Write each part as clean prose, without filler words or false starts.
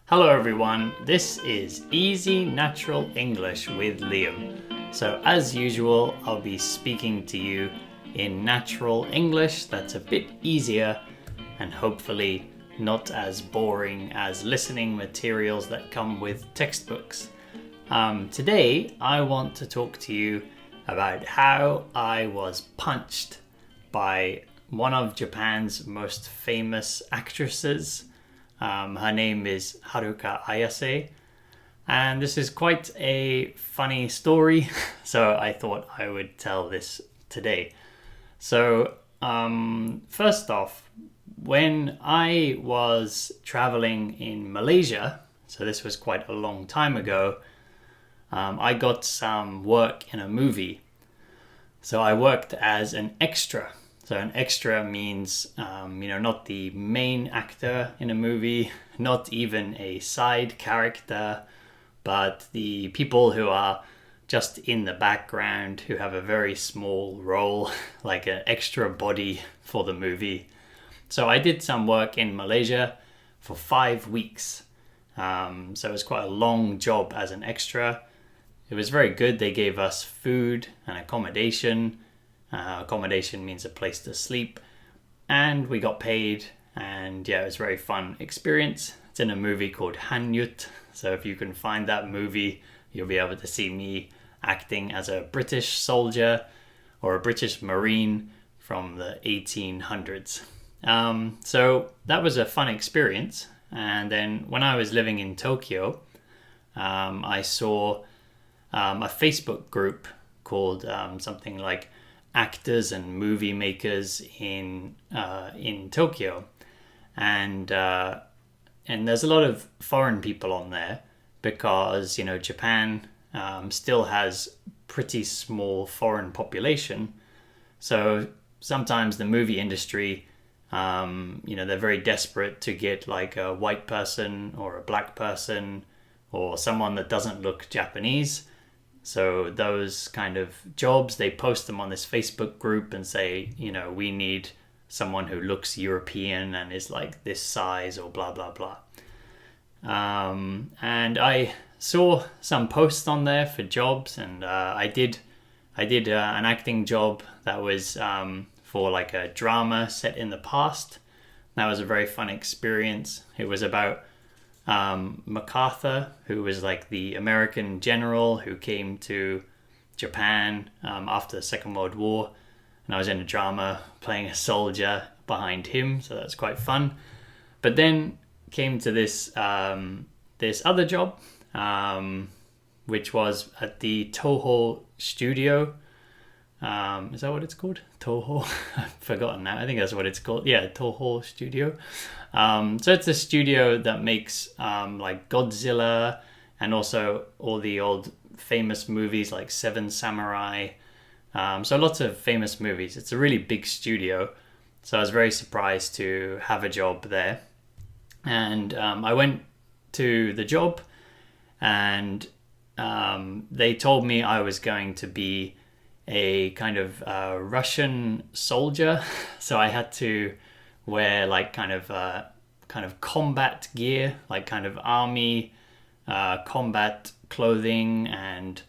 Hello everyone, this is Easy Natural English with Liam. So as usual, I'll be speaking to you in natural English that's a bit easier and hopefully not as boring as listening materials that come with textbooks. Today, I want to talk to you about how I was punched by one of Japan's most famous actresses. Her name is Haruka Ayase, and this is quite a funny story, so I thought I would tell this today. So, first off, when I was traveling in Malaysia, so this was quite a long time ago, I got some work in a movie. So I worked as an extra. So an extra means, not the main actor in a movie, not even a side character, but the people who are just in the background, who have a very small role, like an extra body for the movie. So I did some work in Malaysia for 5 weeks. So it was quite a long job as an extra. It was very good. They gave us food and accommodation. Accommodation means a place to sleep, and we got paid, and yeah, it was a very fun experience. It's in a movie called Hanyut, so if you can find that movie, you'll be able to see me acting as a British soldier or a British Marine from the 1800s. So that was a fun experience. And then when I was living in Tokyo, I saw a Facebook group called something like Actors and Movie Makers in Tokyo, and there's a lot of foreign people on there because Japan still has pretty small foreign population. So sometimes the movie industry, they're very desperate to get like a white person or a black person or someone that doesn't look Japanese. So those kind of jobs, they post them on this Facebook group and say, we need someone who looks European and is like this size or blah, blah, blah. And I saw some posts on there for jobs, and I did an acting job that was for like a drama set in the past. That was a very fun experience. It was about MacArthur, who was like the American general who came to Japan after the Second World War, and I was in a drama playing a soldier behind him, so that's quite fun. But then came to this other job, which was at the Toho studio. Is that what it's called? Toho? I've forgotten now. I think that's what it's called. Yeah, Toho studio. So it's a studio that makes like Godzilla and also all the old famous movies like Seven Samurai. So lots of famous movies. It's a really big studio. So I was very surprised to have a job there. And I went to the job, and they told me I was going to be a kind of Russian soldier. So I had to wear like kind of combat gear, like kind of army combat clothing, and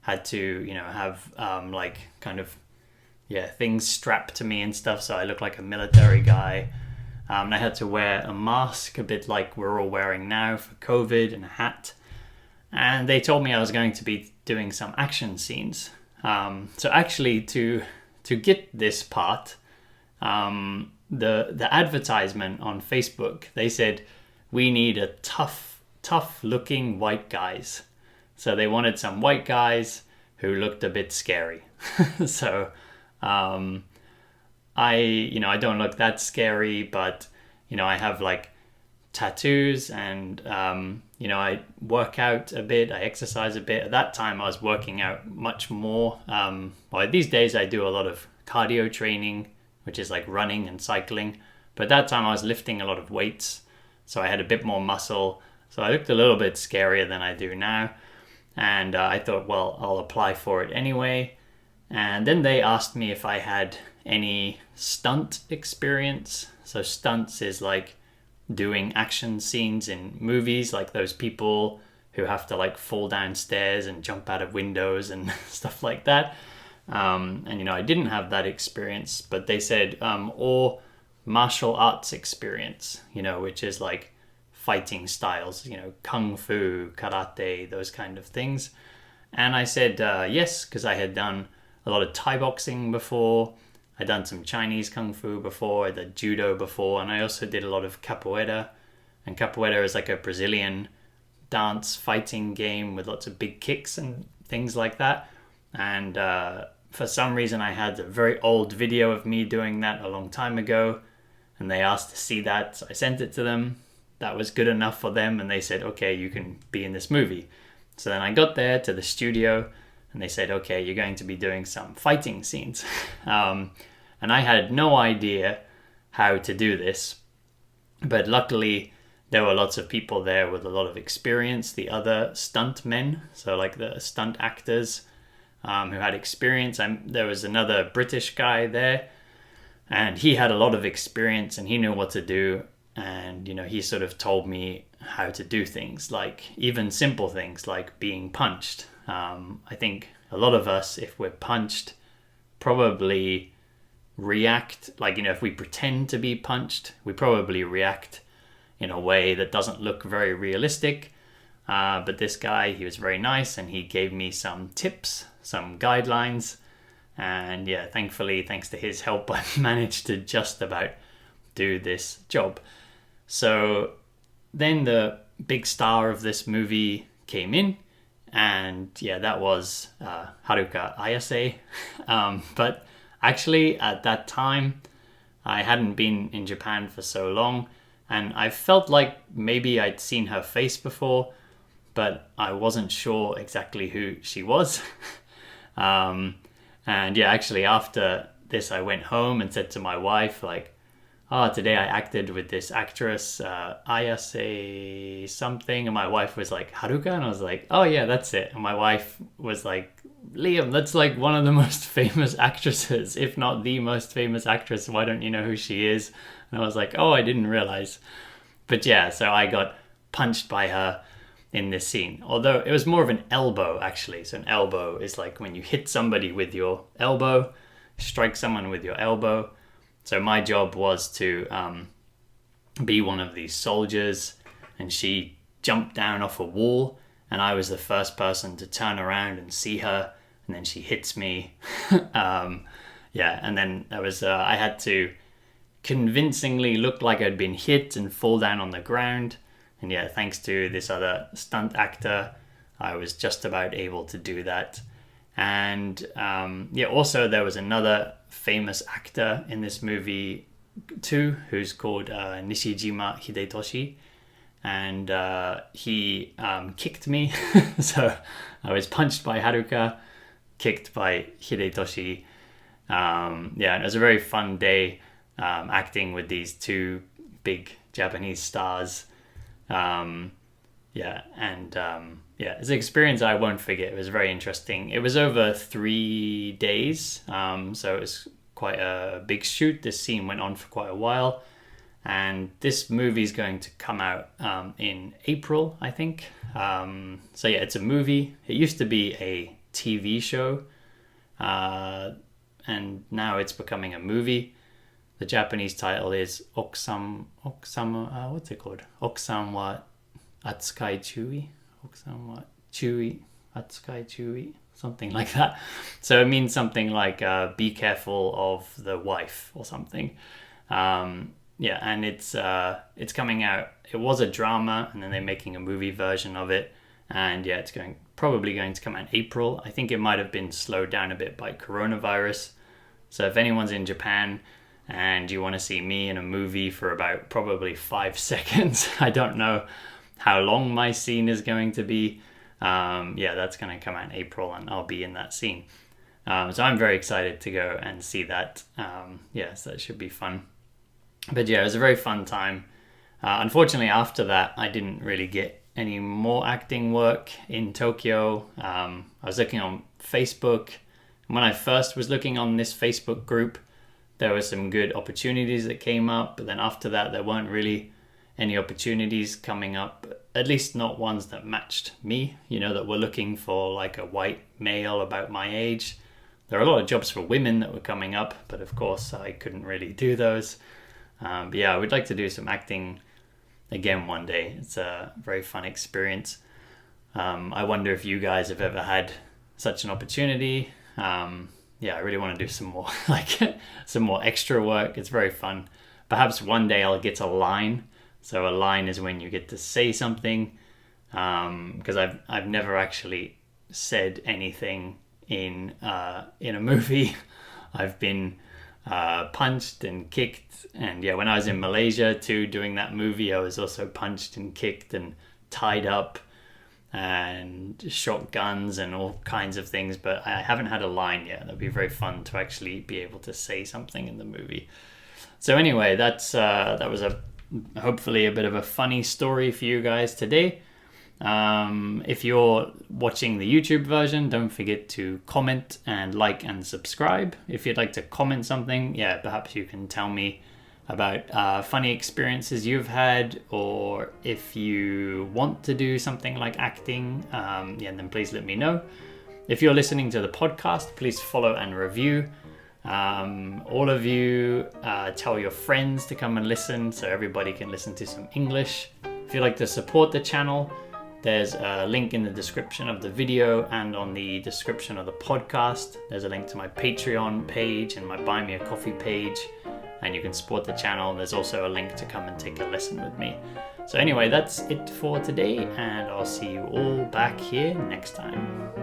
had to have like kind of things strapped to me and stuff, so I look like a military guy. I had to wear a mask, a bit like we're all wearing now for COVID, and a hat. And they told me I was going to be doing some action scenes. So actually, to get this part, the advertisement on Facebook, they said we need a tough looking white guys. So they wanted some white guys who looked a bit scary. So I don't look that scary, but I have like tattoos, and I work out a bit, I exercise a bit. At that time I was working out much more. These days I do a lot of cardio training, which is like running and cycling, but at that time I was lifting a lot of weights, so I had a bit more muscle, so I looked a little bit scarier than I do now. And I thought, well, I'll apply for it anyway. And then they asked me if I had any stunt experience. So stunts is like doing action scenes in movies, like those people who have to like fall down stairs and jump out of windows and stuff like that. And I didn't have that experience, but they said, or martial arts experience, which is like fighting styles, kung fu, karate, those kind of things. And I said yes, because I had done a lot of Thai boxing before. I'd done some Chinese kung fu before. I did judo before, and I also did a lot of capoeira. And capoeira is like a Brazilian dance fighting game with lots of big kicks and things like that. And for some reason, I had a very old video of me doing that a long time ago, and they asked to see that. So I sent it to them. That was good enough for them, and they said, okay, you can be in this movie. So then I got there to the studio, and they said, okay, you're going to be doing some fighting scenes. And I had no idea how to do this, but luckily there were lots of people there with a lot of experience, the other stunt men, so like the stunt actors who had experience. There was another British guy there, and he had a lot of experience and he knew what to do. And, he sort of told me how to do things, like even simple things like being punched. I think a lot of us, if we're punched, probably react, like, if we pretend to be punched, we probably react in a way that doesn't look very realistic. But this guy, he was very nice and he gave me some tips, some guidelines. And yeah, thankfully, thanks to his help, I managed to just about do this job. So then the big star of this movie came in, and yeah, that was Haruka Ayase. But actually, at that time, I hadn't been in Japan for so long, and I felt like maybe I'd seen her face before, but I wasn't sure exactly who she was. And yeah, actually, after this, I went home and said to my wife, like, today I acted with this actress, Ayase something. And my wife was like, Haruka? And I was like, oh yeah, that's it. And my wife was like, Liam, that's like one of the most famous actresses, if not the most famous actress. Why don't you know who she is? And I was like, oh, I didn't realize. But yeah, so I got punched by her in this scene. Although it was more of an elbow, actually. So an elbow is like when you hit somebody with your elbow, strike someone with your elbow. So my job was to be one of these soldiers, and she jumped down off a wall, and I was the first person to turn around and see her, and then she hits me. Yeah, and then I had to convincingly look like I'd been hit and fall down on the ground. And yeah, thanks to this other stunt actor, I was just about able to do that. And yeah, also there was another famous actor in this movie too, who's called Nishijima Hidetoshi, and he kicked me. So I was punched by Haruka, kicked by Hidetoshi. Yeah, it was a very fun day acting with these two big Japanese stars. Yeah, and yeah, it's an experience I won't forget. It was very interesting. It was over 3 days, so it was quite a big shoot. This scene went on for quite a while, and this movie is going to come out in April, I think. So yeah, it's a movie. It used to be a TV show, and now it's becoming a movie. The Japanese title is Okusama, what's it called? Okusan wa Atsukai Chui? Okusan wa Chui, Atsukai Chui, something like that. So it means something like be careful of the wife or something. Yeah, and it's coming out. It was a drama, and then they're making a movie version of it. And yeah, it's probably going to come out in April. I think it might have been slowed down a bit by coronavirus. So if anyone's in Japan and you want to see me in a movie for about probably 5 seconds, I don't know how long my scene is going to be. Yeah, that's going to come out in April, and I'll be in that scene. So I'm very excited to go and see that. Yeah, so that should be fun. But yeah, it was a very fun time. Unfortunately, after that, I didn't really get any more acting work in Tokyo. I was looking on Facebook. And when I first was looking on this Facebook group, there were some good opportunities that came up. But then after that, there weren't really any opportunities coming up, at least not ones that matched me, that were looking for like a white male about my age. There are a lot of jobs for women that were coming up, but of course I couldn't really do those. But yeah, I would like to do some acting again one day. It's a very fun experience. I wonder if you guys have ever had such an opportunity. I really want to do some more some more extra work. It's very fun. Perhaps one day I'll get a line. So a line is when you get to say something. Because I've never actually said anything in a movie. I've been punched and kicked, and when I was in Malaysia too doing that movie, I was also punched and kicked and tied up and shot guns and all kinds of things, but I haven't had a line yet. That'd be very fun to actually be able to say something in the movie. So anyway, that was hopefully a bit of a funny story for you guys today. If you're watching the YouTube version, don't forget to comment and like and subscribe. If you'd like to comment something, perhaps you can tell me about funny experiences you've had, or if you want to do something like acting, then please let me know. If you're listening to the podcast, please follow and review. All of you, tell your friends to come and listen so everybody can listen to some English. If you'd like to support the channel, there's a link in the description of the video and on the description of the podcast. There's a link to my Patreon page and my Buy Me a Coffee page, and you can support the channel. There's also a link to come and take a lesson with me. So anyway, that's it for today, and I'll see you all back here next time.